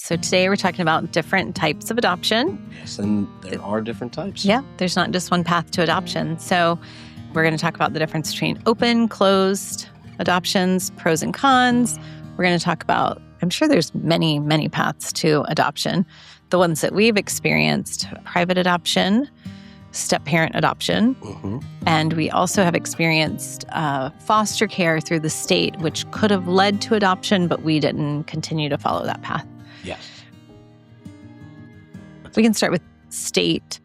So today we're talking about different types of adoption. Yes, and there are different types. Yeah, there's not just one path to adoption. So we're going to talk about the difference between open, closed adoptions, pros and cons. We're going to talk about, I'm sure there's many, many paths to adoption. The ones that we've experienced, private adoption, step-parent adoption, and we also have experienced foster care through the state, which could have led to adoption, but we didn't continue to follow that path. Yes. We can start with state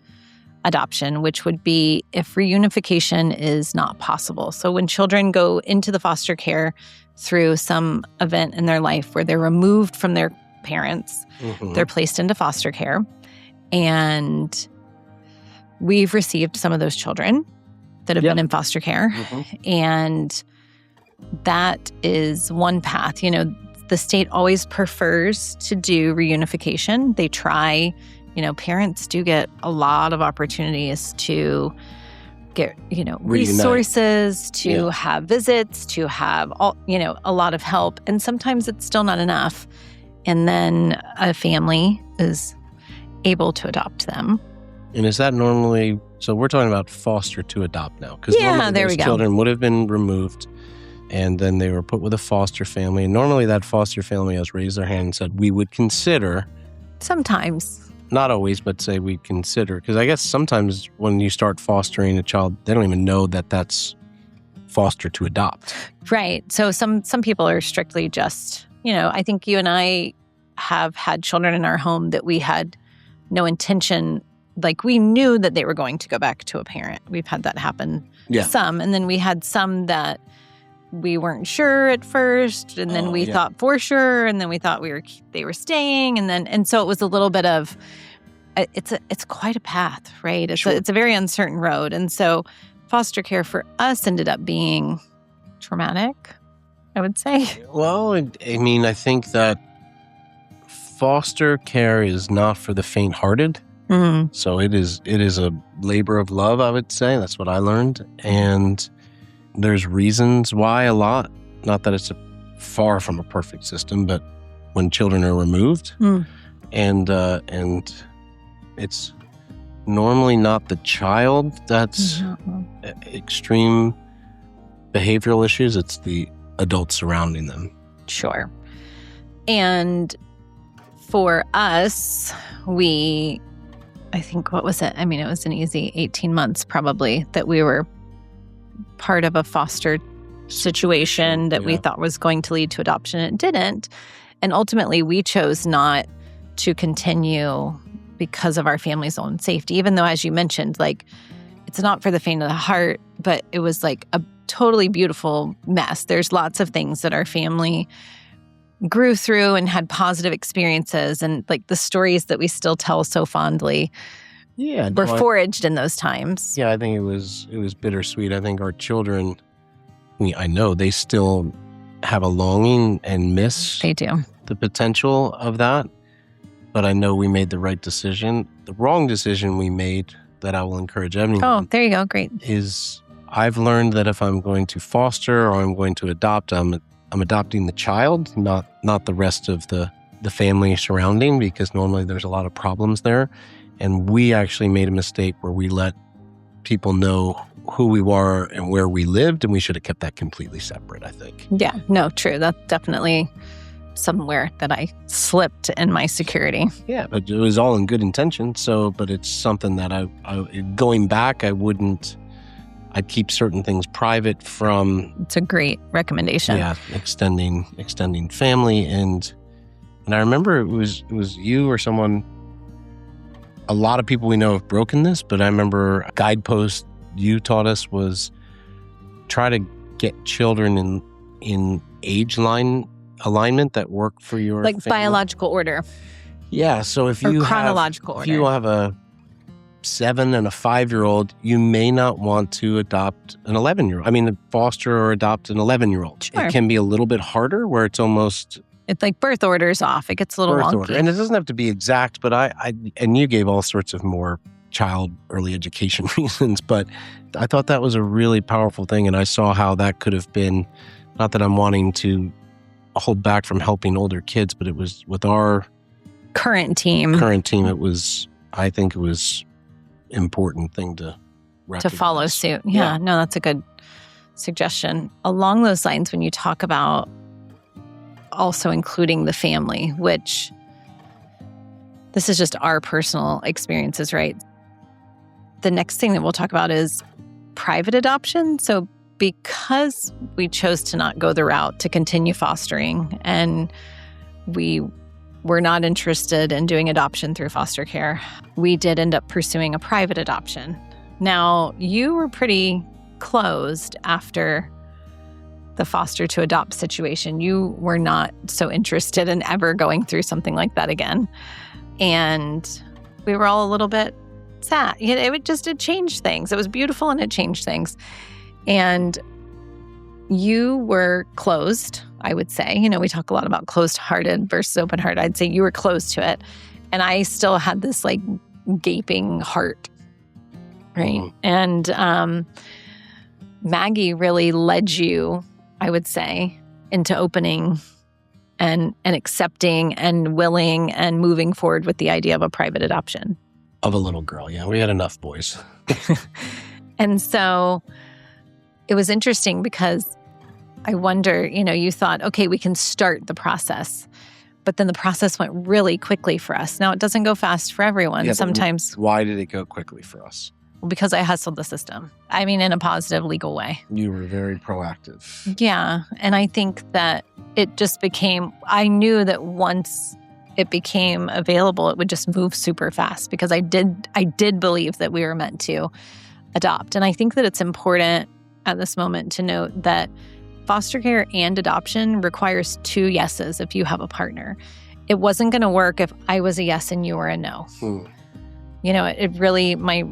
adoption, which would be if reunification is not possible. So when children go into the foster care through some event in their life where they're removed from their parents, they're placed into foster care. And we've received some of those children that have been in foster care. And that is one path. You know, the state always prefers to do reunification. They try. You know, parents do get a lot of opportunities to get, resources, to have visits, to have, a lot of help. And sometimes it's still not enough. And then a family is able to adopt them. And is that normally, so we're talking about foster to adopt now. Because there we go. Children would have been removed and then they were put with a foster family. And normally that foster family has raised their hand and said, we would consider. Sometimes. Not always, but say we consider. Because I guess sometimes when you start fostering a child, they don't even know that that's foster to adopt. Right. So some people are strictly just, I think you and I have had children in our home that we had no intention. Like we knew that they were going to go back to a parent. We've had that happen some. And then we had some that we weren't sure at first. And then we thought for sure. And then we thought they were staying. And so it was a little bit of, it's quite a path, right? It's a very uncertain road. And so foster care for us ended up being traumatic, I would say. Well, I think that foster care is not for the faint-hearted. So it is a labor of love, I would say. That's what I learned. And there's reasons why a lot. Not that it's far from a perfect system, but when children are removed, and it's normally not the child that's extreme behavioral issues. It's the adults surrounding them. Sure. And for us, I think, what was it? I mean, it was an easy 18 months probably that we were part of a foster situation that we thought was going to lead to adoption. It didn't. And ultimately, we chose not to continue because of our family's own safety, even though, as you mentioned, like, it's not for the faint of the heart, but it was like a totally beautiful mess. There's lots of things that our family grew through and had positive experiences, and like the stories that we still tell so fondly were foraged in those times. Yeah, I think it was bittersweet. I think our children, I know they still have a longing and miss They do. the potential of that, but I know we made the right decision. The wrong decision we made that I will encourage everyone. Oh, there you go. Great. Is I've learned that if I'm going to foster or I'm going to adopt, I'm adopting the child, not the rest of the family surrounding, because normally there's a lot of problems there. And we actually made a mistake where we let people know who we were and where we lived, and we should have kept that completely separate, I think. Yeah, no, true. That's definitely somewhere that I slipped in my security. Yeah, but it was all in good intention. But it's something that I going back, I'd keep certain things private from. It's a great recommendation. Yeah, extending family, and I remember it was you or someone. A lot of people we know have broken this, but I remember a guidepost you taught us was try to get children in age line alignment that work for your like family. Biological order. Yeah, so if you chronological order. If you have a 7 and a 5-year-old, you may not want to adopt an 11-year-old. I mean, foster or adopt an 11-year-old. Sure. It can be a little bit harder where it's almost... It's like birth order's off. It gets a little wonky. Order. And it doesn't have to be exact, but and you gave all sorts of more child early education reasons, but I thought that was a really powerful thing, and I saw how that could have been, not that I'm wanting to hold back from helping older kids, but it was with our current team, I think it was important thing to follow suit. Yeah, no, that's a good suggestion. Along those lines, when you talk about also including the family, which this is just our personal experiences, right? The next thing that we'll talk about is private adoption. So because we chose to not go the route to continue fostering, and we were not interested in doing adoption through foster care, we did end up pursuing a private adoption. Now, you were pretty closed after the foster to adopt situation. You were not so interested in ever going through something like that again. And we were all a little bit sad. It changed things. It was beautiful and it changed things. And you were closed, I would say. We talk a lot about closed-hearted versus open-hearted. I'd say you were closed to it. And I still had this like gaping heart, right? And Maggie really led you, I would say, into opening and accepting and willing and moving forward with the idea of a private adoption. Of a little girl, yeah. We had enough boys. And so it was interesting because I wonder, you thought, okay, we can start the process. But then the process went really quickly for us. Now, it doesn't go fast for everyone. Yeah, sometimes. Why did it go quickly for us? Well, because I hustled the system. I mean, in a positive, legal way. You were very proactive. Yeah. And I think that it just I knew that once it became available, it would just move super fast because I did believe that we were meant to adopt. And I think that it's important at this moment to note that foster care and adoption requires 2 yeses if you have a partner. It wasn't going to work if I was a yes and you were a no. It really, my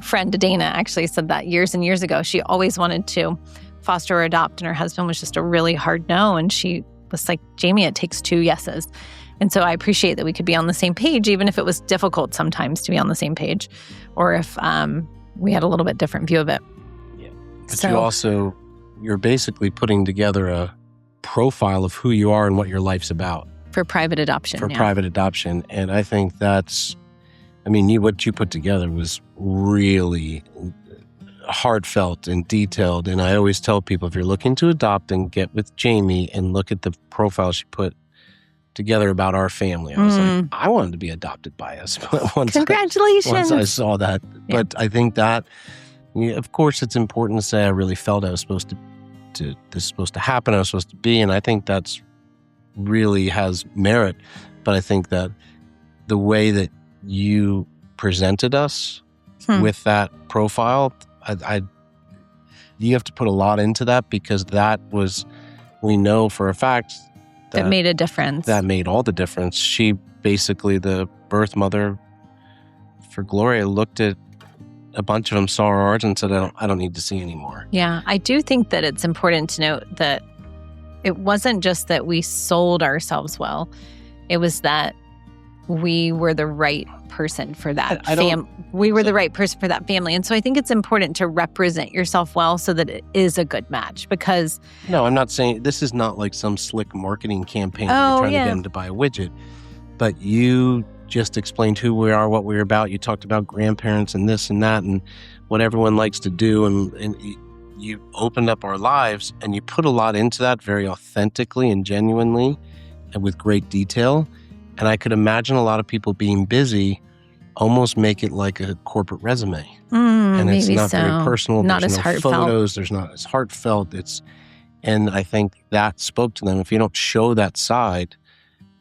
friend Dana actually said that years and years ago. She always wanted to foster or adopt, and her husband was just a really hard no. And she was like, Jamie, it takes 2 yeses. And so I appreciate that we could be on the same page, even if it was difficult sometimes to be on the same page, or if we had a little bit different view of it. Yeah. But you're basically putting together a profile of who you are and what your life's about. For private adoption. Private adoption. And I think what you put together was really heartfelt and detailed. And I always tell people, if you're looking to adopt, and get with Jamie and look at the profile she put together about our family. I was like, I wanted to be adopted by us. Congratulations. Once I saw that. Yeah. But I think that, of course, it's important to say I really felt I was supposed to this is supposed to happen, I was supposed to be. And I think that's really has merit. But I think that the way that you presented us with that profile, you have to put a lot into that, because we know for a fact that made a difference. That made all the difference. She basically, the birth mother for Gloria, looked at a bunch of them, saw ours, and said, I don't need to see anymore. Yeah, I do think that it's important to note that it wasn't just that we sold ourselves well. It was that we were the right person for that family. We were the right person for that family. And so I think it's important to represent yourself well so that it is a good match, because... No, I'm not saying... This is not like some slick marketing campaign where you're trying to get them to buy a widget. But you just explained who we are, what we're about. You talked about grandparents and this and that and what everyone likes to do. And you opened up our lives, and you put a lot into that very authentically and genuinely and with great detail. And I could imagine a lot of people being busy almost make it like a corporate resume. And it's not very personal. Not There's as no heartfelt. Photos. There's not as heartfelt. And I think that spoke to them. If you don't show that side,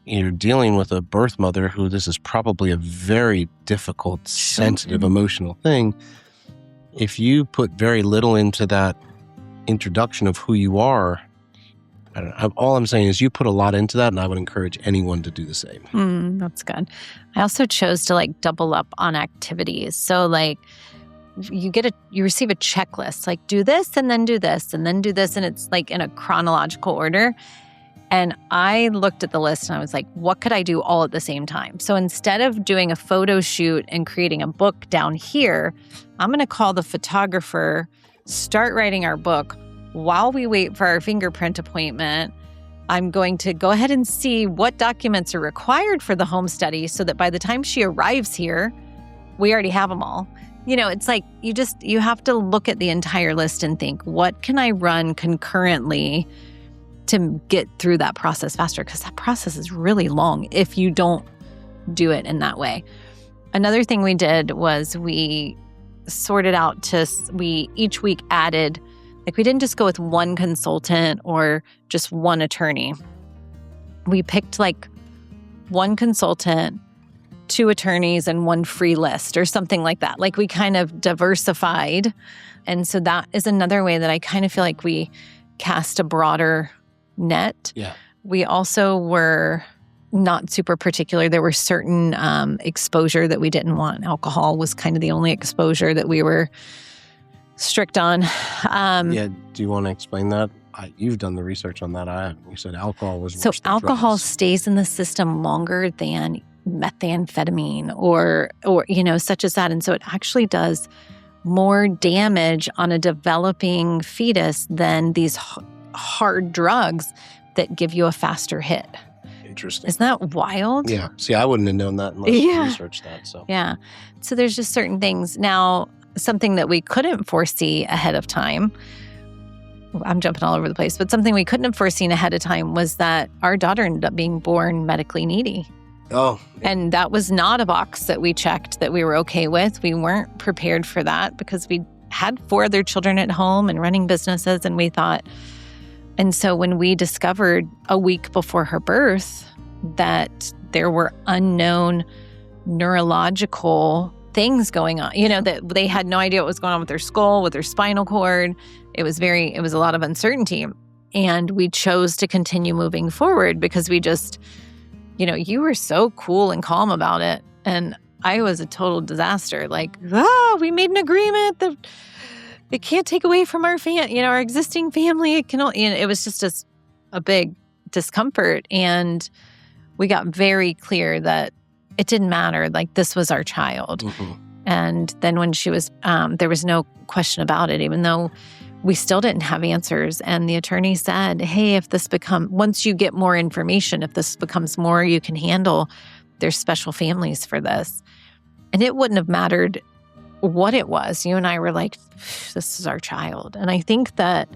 you're dealing with a birth mother who this is probably a very difficult, sensitive, emotional thing. If you put very little into that introduction of who you are, I don't know, all I'm saying is you put a lot into that, and I would encourage anyone to do the same. That's good. I also chose to double up on activities. So you receive a checklist, do this and then do this and then do this. And it's in a chronological order. And I looked at the list and I was like, what could I do all at the same time? So instead of doing a photo shoot and creating a book down here, I'm going to call the photographer, start writing our book while we wait for our fingerprint appointment, I'm going to go ahead and see what documents are required for the home study so that by the time she arrives here, we already have them all. It's like you have to look at the entire list and think, what can I run concurrently to get through that process faster? Because that process is really long if you don't do it in that way. Another thing we did was we sorted out we each week added, we didn't just go with one consultant or just one attorney. We picked one consultant, 2 attorneys, and 1 free list or something like that. We kind of diversified. And so that is another way that I kind of feel like we cast a broader net. Yeah. We also were not super particular. There were certain exposure that we didn't want. Alcohol was kind of the only exposure that we were strict on. Do you want to explain that? You've done the research on that. You said alcohol was worse than alcohol drugs. stays in the system longer than methamphetamine or such as that. And so it actually does more damage on a developing fetus than these hard drugs that give you a faster hit. Interesting. Isn't that wild? Yeah. See, I wouldn't have known that unless you researched that. So yeah. So there's just certain things. Now, something that we couldn't foresee ahead of time, I'm jumping all over the place, but something we couldn't have foreseen ahead of time was that our daughter ended up being born medically needy. Oh. And that was not a box that we checked that we were okay with. We weren't prepared for that because we had 4 other children at home and running businesses, and we thought. And so when we discovered a week before her birth that there were unknown neurological things going on, that they had no idea what was going on with her skull, with her spinal cord. It was a lot of uncertainty. And we chose to continue moving forward because we just, you were so cool and calm about it. And I was a total disaster. We made an agreement that it can't take away from our our existing family. It can, it was just a big discomfort. And we got very clear that it didn't matter. This was our child. Mm-hmm. And then when she was, there was no question about it, even though we still didn't have answers. And the attorney said, hey, once you get more information, if this becomes more you can handle, there's special families for this. And it wouldn't have mattered what it was. You and I were like, this is our child. And I think that,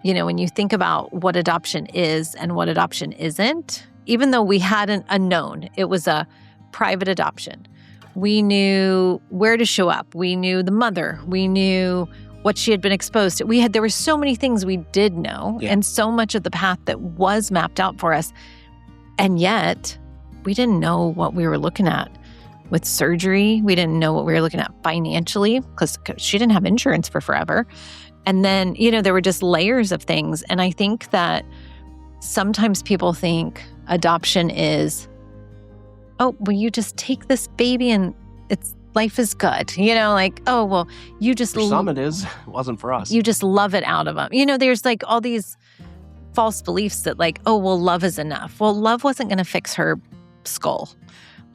when you think about what adoption is and what adoption isn't, even though we had a known, it was a private adoption. We knew where to show up. We knew the mother. We knew what she had been exposed to. There were so many things we did know, and so much of the path that was mapped out for us. And yet, we didn't know what we were looking at with surgery. We didn't know what we were looking at financially because she didn't have insurance for forever. And then, there were just layers of things. And I think that sometimes people think adoption is, oh, well, you just take this baby and life is good. Oh, well, you just... For some it is. It wasn't for us. You just love it out of them. There's all these false beliefs that oh, well, love is enough. Well, love wasn't going to fix her skull.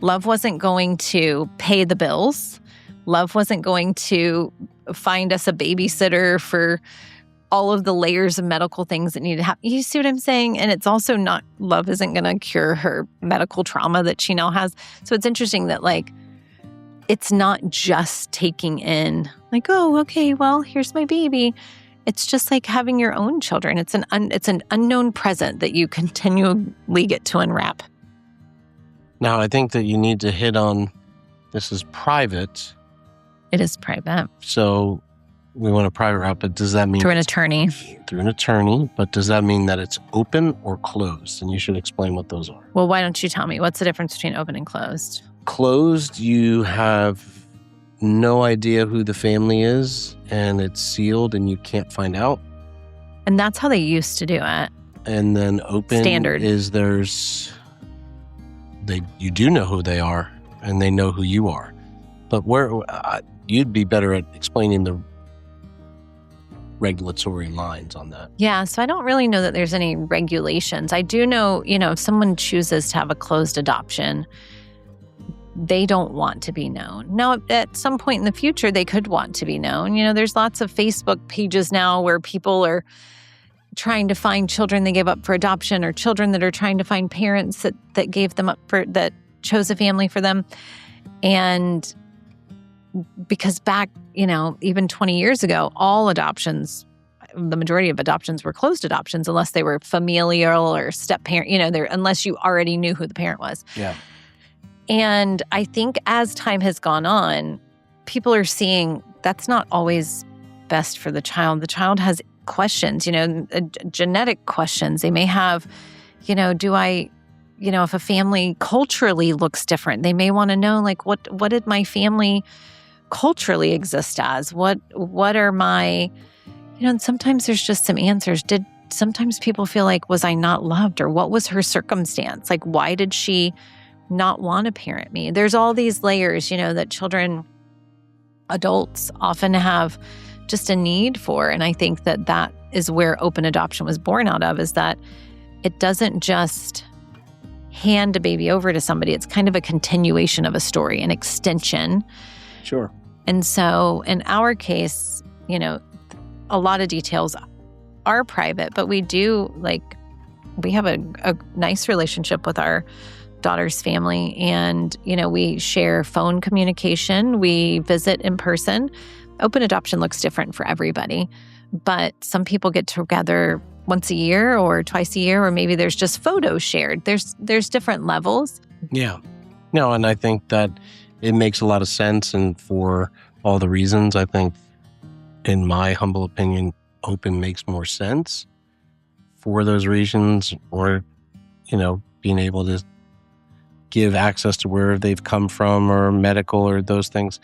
Love wasn't going to pay the bills. Love wasn't going to find us a babysitter for all of the layers of medical things that need to happen. You see what I'm saying? And it's also not, love isn't going to cure her medical trauma that she now has. So it's interesting that it's not just taking in oh, okay, well, here's my baby. It's just like having your own children. It's an unknown present that you continually get to unwrap. Now, I think that you need to hit on, this is private. It is private. So we want a private route, but does that mean... Through an attorney. Through an attorney, but does that mean that it's open or closed? And you should explain what those are. Well, why don't you tell me? What's the difference between open and closed? Closed, you have no idea who the family is, and it's sealed and you can't find out. And that's how they used to do it. And then open standard is you do know who they are and they know who you are. But you'd be better at explaining the regulatory lines on that. Yeah, so I don't really know that there's any regulations. I do know, if someone chooses to have a closed adoption, they don't want to be known. Now, at some point in the future, they could want to be known. There's lots of Facebook pages now where people are trying to find children they gave up for adoption, or children that are trying to find parents that gave them up for, that chose a family for them. And because back, even 20 years ago, all adoptions, the majority of adoptions were closed adoptions unless they were familial or step-parent, unless you already knew who the parent was. Yeah. And I think as time has gone on, people are seeing that's not always best for the child. The child has questions, genetic questions. They may have, if a family culturally looks different, they may want to know, like, what did my family culturally exist as? What are my, and sometimes there's just some answers. Sometimes people feel like, was I not loved? Or what was her circumstance? Like, why did she not want to parent me? There's all these layers, that adults often have just a need for. And I think that is where open adoption was born out of, is that it doesn't just hand a baby over to somebody. It's kind of a continuation of a story, an extension. Sure. And so in our case, a lot of details are private, but we have a nice relationship with our daughter's family. And, we share phone communication. We visit in person. Open adoption looks different for everybody, but some people get together once a year or twice a year, or maybe there's just photos shared. There's different levels. Yeah. No, and I think that it makes a lot of sense. And for all the reasons, I think, in my humble opinion, open makes more sense for those reasons, or, being able to give access to where they've come from, or medical, or those things.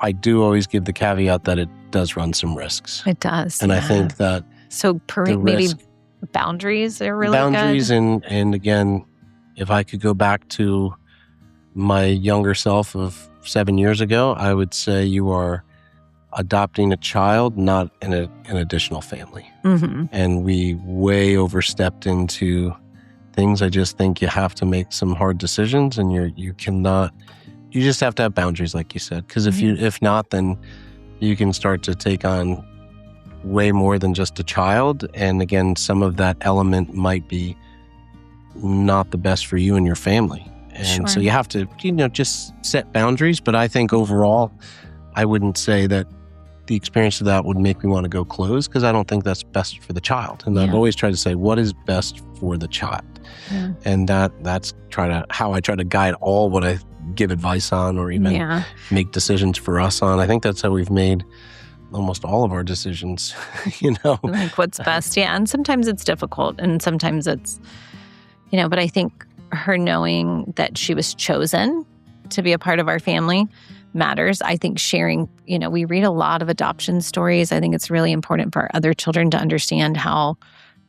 I do always give the caveat that it does run some risks. It does. And I think that maybe boundaries are really boundaries good. And again, if I could go back to my younger self of 7 years ago, I would say you are adopting a child, not an additional family. Mm-hmm. And we way overstepped into things. I just think you have to make some hard decisions, and you just have to have boundaries, like you said, because if not, then you can start to take on way more than just a child. And again, some of that element might be not the best for you and your family. And so you have to, just set boundaries. But I think overall, I wouldn't say that the experience of that would make me want to go close, because I don't think that's best for the child. And I've always tried to say, what is best for the child? Yeah. And that's how I try to guide all what I give advice on, or even make decisions for us on. I think that's how we've made almost all of our decisions, Like what's best. Yeah. And sometimes it's difficult, and sometimes it's, but I think her knowing that she was chosen to be a part of our family matters. I think sharing, we read a lot of adoption stories. I think it's really important for our other children to understand how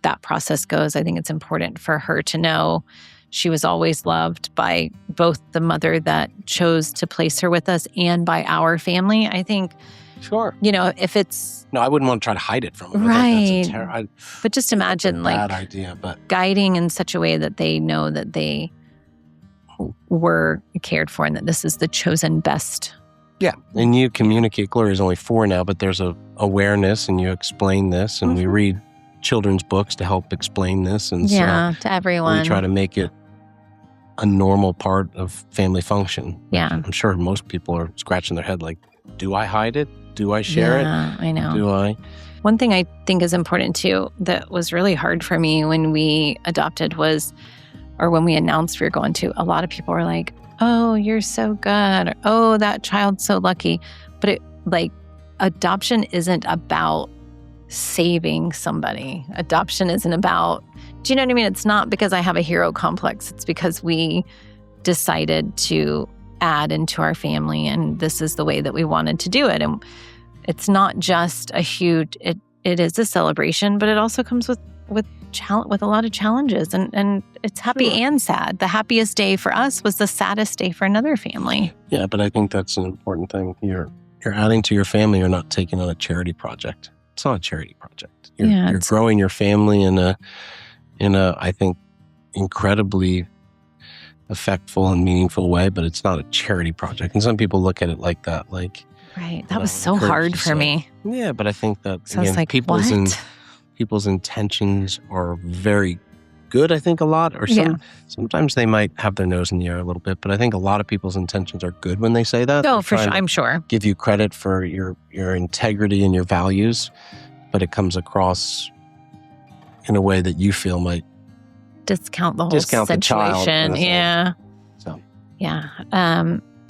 that process goes. I think it's important for her to know she was always loved by both the mother that chose to place her with us and by our family. I think, sure, if it's... No, I wouldn't want to try to hide it from her. Right. But just imagine, bad idea, but guiding in such a way that they know that they were cared for and that this is the chosen best. Yeah. And you communicate. Gloria's only 4 now, but there's a awareness, and you explain this, and we read children's books to help explain this. And to everyone. We try to make it a normal part of family function. Yeah. I'm sure most people are scratching their head like, do I hide it? Do I share it? Yeah, I know. Do I? One thing I think is important too, that was really hard for me when we adopted or when we announced we were going to, a lot of people were like, oh, you're so good. Or, oh, that child's so lucky. But adoption isn't about saving somebody. Adoption isn't about, do you know what I mean? It's not because I have a hero complex. It's because we decided to add into our family, and this is the way that we wanted to do it. And it's not just a huge, it is a celebration, but it also comes with a lot of challenges, and it's happy and sad. The happiest day for us was the saddest day for another family. Yeah, but I think that's an important thing. You're adding to your family. You're not taking on a charity project. It's not a charity project. You're growing your family in a I think incredibly effectful and meaningful way, but it's not a charity project. And some people look at it like that, like right. That was so hard for me. Yeah, but I think that so again, I was like, people's what? people's intentions are very good, I think, a lot. Or sometimes they might have their nose in the air a little bit, but I think a lot of people's intentions are good when they say that. Oh, for sure. I'm sure. Give you credit for your integrity and your values, but it comes across in a way that you feel might discount the whole situation. The child, kind of yeah. So. Yeah.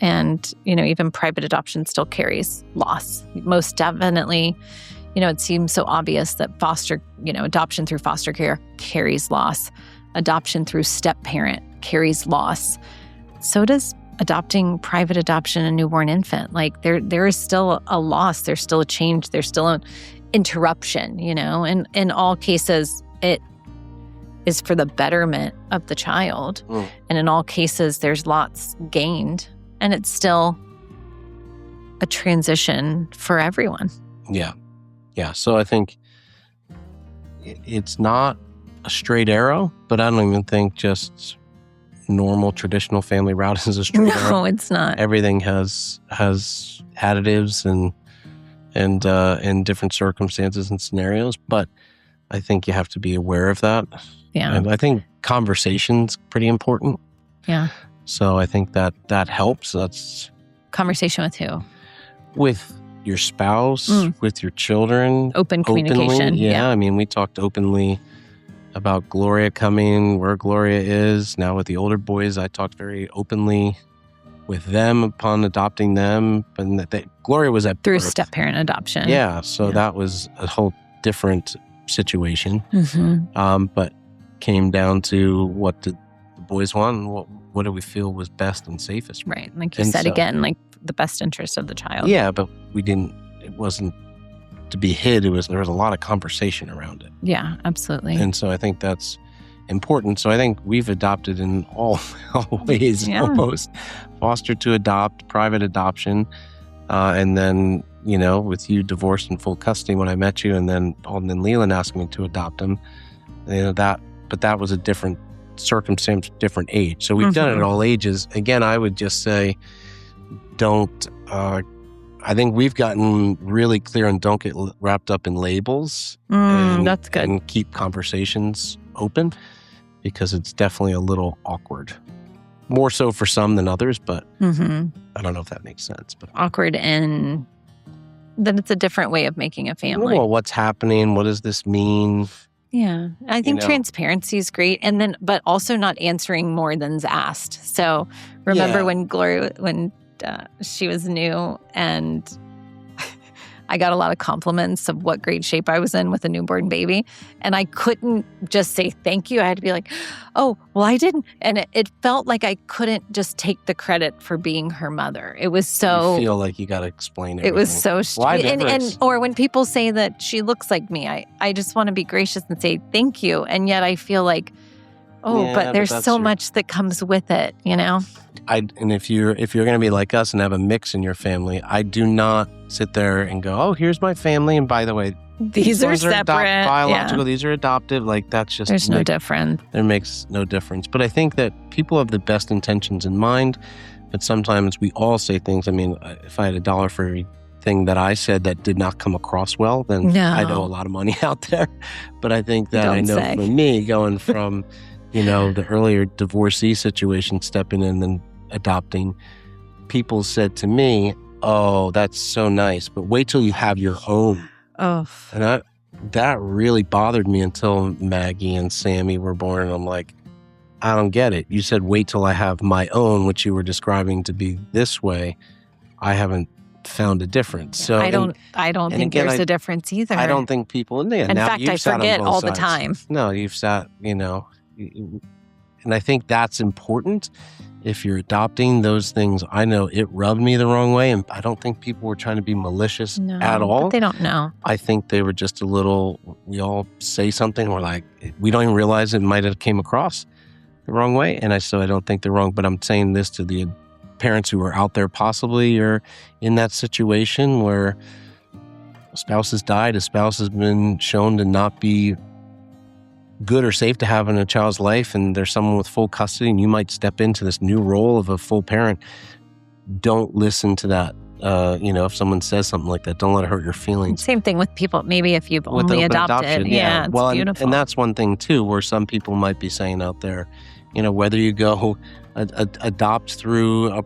And, even private adoption still carries loss. Most definitely, it seems so obvious that adoption through foster care carries loss. Adoption through step parent carries loss. So does adopting private adoption a newborn infant. Like there is still a loss. There's still a change. There's still an interruption, and in all cases, it is for the betterment of the child. And in all cases, there's lots gained. And it's still a transition for everyone. Yeah. Yeah. So I think it's not a straight arrow, but I don't even think just normal traditional family route is a straight arrow. No, it's not. Everything has additives and different circumstances and scenarios, but I think you have to be aware of that. Yeah. And I think conversation's pretty important. Yeah. So I think that helps. That's conversation with who? With your spouse, with your children. Open communication. Yeah. I mean, we talked openly about Gloria coming, where Gloria is. Now with the older boys, I talked very openly with them upon adopting them. And Gloria was at through birth. Step-parent adoption. Yeah. So that was a whole different situation. But came down to what did the boys want and what do we feel was best and safest. Right. Like you said, again, like the best interest of the child. Yeah, but it wasn't to be hid. There was a lot of conversation around it. Yeah, absolutely. And so I think that's important. So I think we've adopted in all ways, almost. Foster to adopt, private adoption, and then, with you divorced in full custody when I met you, and then Leland asked me to adopt him, but that was a different circumstance, different age. So we've done it at all ages. Again, I would just say, I think we've gotten really clear on don't get wrapped up in labels. That's good. And keep conversations open, because it's definitely a little awkward. More so for some than others, but I don't know if that makes sense. But awkward, and then it's a different way of making a family. Well, what's happening? What does this mean? Yeah, I think transparency is great, and then but also not answering more than's asked. So remember when Gloria, she was new, and I got a lot of compliments of what great shape I was in with a newborn baby. And I couldn't just say thank you. I had to be like, oh, well, I didn't. And it felt like I couldn't just take the credit for being her mother. It was so... You feel like you got to explain everything. It was so... Or when people say that she looks like me, I just want to be gracious and say thank you. And yet I feel like, but there's so much that comes with it, And if you're going to be like us and have a mix in your family, I do not sit there and go, oh, here's my family, and by the way, these are separate, biological. These are adoptive. Like that's just there's no difference. There makes no difference. But I think that people have the best intentions in mind, but sometimes we all say things. I mean, if I had $1 for everything that I said that did not come across well, then I'd owe a lot of money out there. But I think that for me, going from the earlier divorcee situation, stepping in and adopting, people said to me, oh, that's so nice, but wait till you have your own. Oh. And that really bothered me until Maggie and Sammy were born. And I'm like, I don't get it. You said wait till I have my own, which you were describing to be this way. I haven't found a difference. So I don't think there's a difference either. I don't think people... In fact, I forget all the time. No, you've sat, and I think that's important. If you're adopting those things, I know it rubbed me the wrong way, and I don't think people were trying to be malicious at all. But they don't know. I think they were just a little, we all say something, we're like, we don't even realize it might have came across the wrong way. And I don't think they're wrong, but I'm saying this to the parents who are out there possibly or in that situation where a spouse has died, a spouse has been shown to not be good or safe to have in a child's life, and there's someone with full custody, and you might step into this new role of a full parent. Don't listen to that if someone says something like that, don't let it hurt your feelings. Same thing with people, maybe if you've only adopted. Adoption, yeah, it's well, beautiful. and that's one thing too, where some people might be saying out there, whether you go adopt through a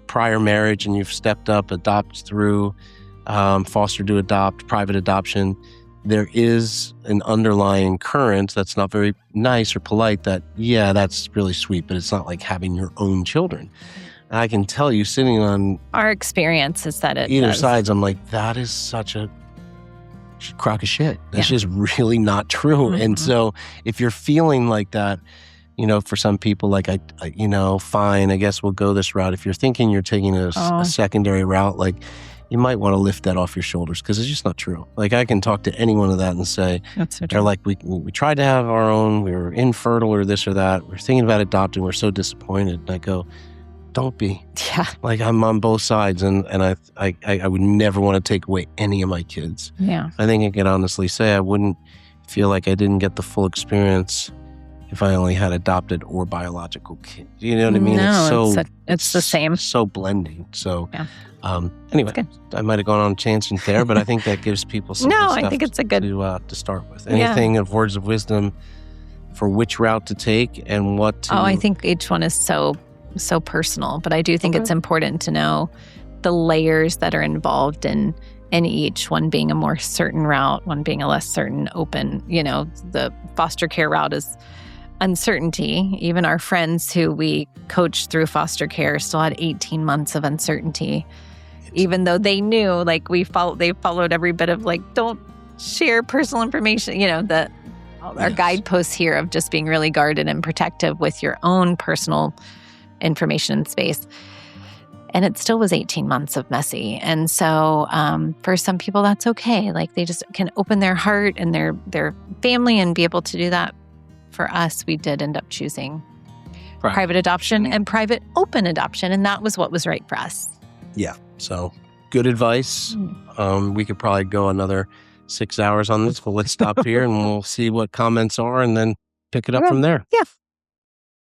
prior marriage and you've stepped up, adopt through foster to adopt, private adoption, there is an underlying current that's not very nice or polite that, yeah, that's really sweet, but it's not like having your own children. And I can tell you, sitting on our experience is that either sides, I'm like, that is such a crock of shit. That's just really not true. Mm-hmm. And so if you're feeling like that, for some people, like, I fine, I guess we'll go this route. If you're thinking you're taking a secondary route, like, you might want to lift that off your shoulders because it's just not true. Like, I can talk to anyone of that and say, that's so true. They're like, we tried to have our own, we were infertile or this or that. We're thinking about adopting. We're so disappointed. And I go, don't be. Yeah. Like, I'm on both sides, and I would never want to take away any of my kids. Yeah. I think I can honestly say I wouldn't feel like I didn't get the full experience if I only had adopted or biological kids. You know what I mean? No, it's the same. So blending. So, yeah. Anyway, I might have gone on a tangent there, but I think that gives people some no, good stuff I think it's a good to start with. Anything of words of wisdom for which route to take and what to... I think each one is so personal, but I do think it's important to know the layers that are involved in each, one being a more certain route, one being a less certain, open. The foster care route is uncertainty. Even our friends who we coached through foster care still had 18 months of uncertainty, even though they knew, like, they followed every bit of, like, don't share personal information, our guideposts here of just being really guarded and protective with your own personal information and space. And it still was 18 months of messy. And so for some people, that's okay. Like, they just can open their heart and their family and be able to do that. For us, we did end up choosing private adoption and private open adoption. And that was what was right for us. Yeah. So good advice. We could probably go another 6 hours on this, but let's stop here and we'll see what comments are and then pick it up from there. Yeah.